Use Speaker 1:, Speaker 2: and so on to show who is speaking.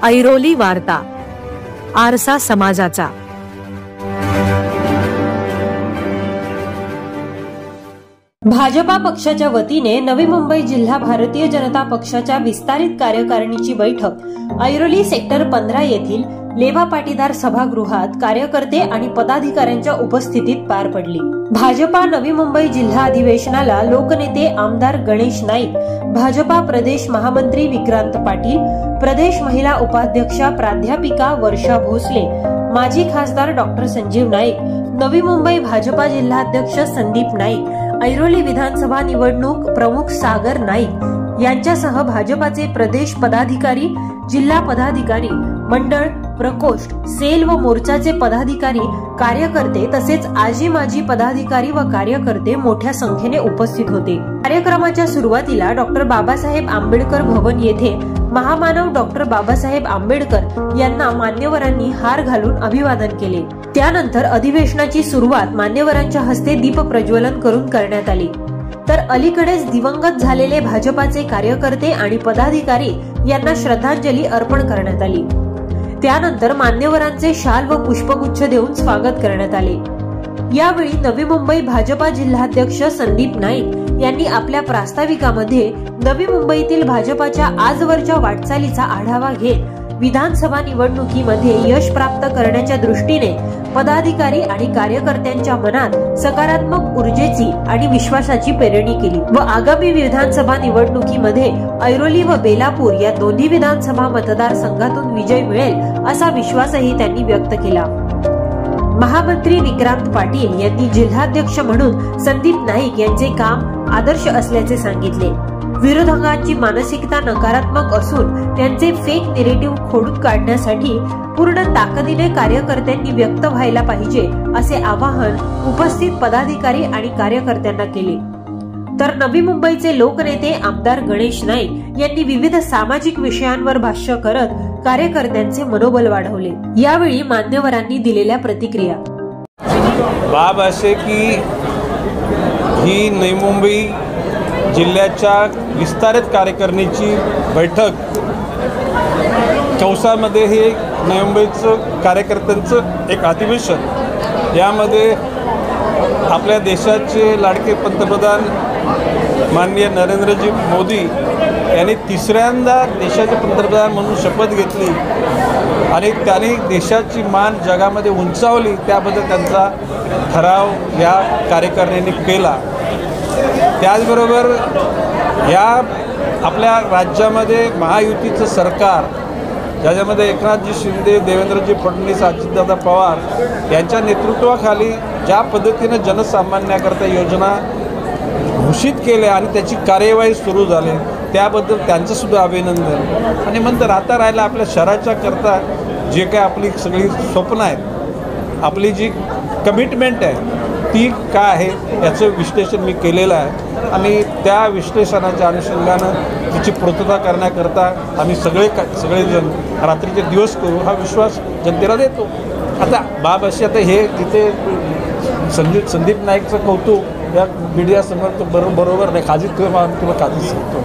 Speaker 1: ऐरोली वार्ता, आरसा समाजाचा।
Speaker 2: भाजपा पक्षाच्या वतीने नवी मुंबई जिल्हा भारतीय जनता पक्षाच्या विस्तारित कार्यकारिणीची बैठक ऐरोली सेक्टर 15 येथील लेवा पाटीदार सभागृहात कार्यकर्ते आणि पदाधिकाऱ्यांच्या उपस्थितीत पार पडली। भाजपा नवी मुंबई जिल्हा अधिवेशनाला लोकनेते आमदार गणेश नाईक, भाजपा प्रदेश महामंत्री विक्रांत पाटील, प्रदेश महिला उपाध्यक्षा प्राध्यापिका वर्षा भोसले, माजी खासदार डॉक्टर संजीव नाईक, नवी मुंबई भाजपा जिल्हाध्यक्ष संदीप नाईक, ऐरोली विधानसभा निवडणूक प्रमुख सागर नाईक यांच्यासह भाजपाचे प्रदेश पदाधिकारी, जिल्हा पदाधिकारी, मंडळ, प्रकोष्ठ, सेल व मोर्चाचे पदाधिकारी, कार्यकर्ते तसेच आजी माजी पदाधिकारी व कार्यकर्ते मोठ्या संख्येने उपस्थित होते। कार्यक्रमाच्या सुरुवातीला डॉक्टर बाबासाहेब आंबेडकर भवन येथे महामानव डॉक्टर बाबासाहेब आंबेडकर यांना मान्यवरांनी हार घालून अभिवादन केले। त्यानंतर अधिवेशनाची सुरुवात मान्यवरांच्या हस्ते दीप प्रज्वलन करून करण्यात आली। तर अलीकडेच दिवंगत झालेले भाजपाचे कार्यकर्ते आणि पदाधिकारी यांना श्रद्धांजली अर्पण करण्यात आली। त्यानंतर मान्यवरांचे शाल व पुष्पगुच्छ देऊन स्वागत करण्यात आले। यावेळी नवी मुंबई भाजपा जिल्हाध्यक्ष संदीप नाईक यांनी आपल्या प्रास्ताविकामध्ये नवी मुंबईतील भाजपाच्या आजवरच्या वाटचालीचा आढावा घेत विधानसभा निवडणुकीमध्ये यश प्राप्त करण्याच्या दृष्टीने पदाधिकारी आणि कार्यकर्त्यांच्या मनात सकारात्मक ऊर्जेची आणि विश्वासाची पेरणी केली व आगामी विधानसभा निवडणुकीमध्ये ऐरोली व बेलापूर या दोन्ही विधानसभा मतदारसंघातून विजय मिळेल असा विश्वासही त्यांनी व्यक्त केला। महामंत्री विक्रांत पाटील यांनी जिल्हाध्यक्ष म्हणून संदीप नाईक यांचे काम आदर्श असल्याचे सांगितले। विरोधकांची मानसिकता नकारात्मक असून त्यांचे फेक नेरेटिव्ह खोडून काढण्यासाठी पूर्ण ताकदीने कार्यकर्त्यांनी व्यक्त व्हायला पाहिजे असे आवाहन उपस्थित पदाधिकारी आणि कार्यकर्त्यांना केले। तर नवी मुंबईचे लोकनेते आमदार गणेश नाईक यांनी विविध सामाजिक विषयांवर भाष्य करत कार्यकर्त्यांचे मनोबल वाढवले। यावेळी मान्यवरांनी दिलेल्या प्रतिक्रिया।
Speaker 3: बाब असे की ही नवी मुंबई जिल्ह्याच्या विस्तारित कार्यकारिणीची बैठक चौसामध्ये हे नवी मुंबईचं कार्यकर्त्यांचं एक अधिवेशन, यामध्ये आपल्या देशाचे लाडके पंतप्रधान माननीय नरेंद्रजी मोदी यांनी तिसऱ्यांदा देशाचे पंतप्रधान म्हणून शपथ घेतली आणि त्यांनी देशाची मान जगामध्ये उंचावली, त्याबद्दल त्यांचा ठराव या कार्यकारिणीने केला। त्याचबरोबर या आपल्या राज्यामध्ये महायुतीचं सरकार, ज्याच्यामध्ये एकनाथजी शिंदे, देवेंद्रजी फडणवीस, अजितदादा पवार यांच्या नेतृत्वाखाली ज्या पद्धतीने जनसामान्याकरता योजना घोषित केल्या आणि त्याची कार्यवाही सुरू झाली, त्याबद्दल त्यांचंसुद्धा अभिनंदन। आणि नंतर आता राहिलं आपल्या शहराच्या करता जे काय आपली सगळी स्वप्न आहेत, आपली जी कमिटमेंट आहे ती काय आहे याचं विश्लेषण मी केलेलं आहे आणि त्या विश्लेषणाच्या अनुषंगानं तिची पूर्तता करण्याकरता आम्ही सगळेजण रात्रीचे दिवस करू हा विश्वास जनतेला देतो। आता बाब अशी आता हे तिथे संदीप नाईकचं कौतुक या मीडियासमोर बरोबर नाही, खाजी तुला काळजी सांगतो।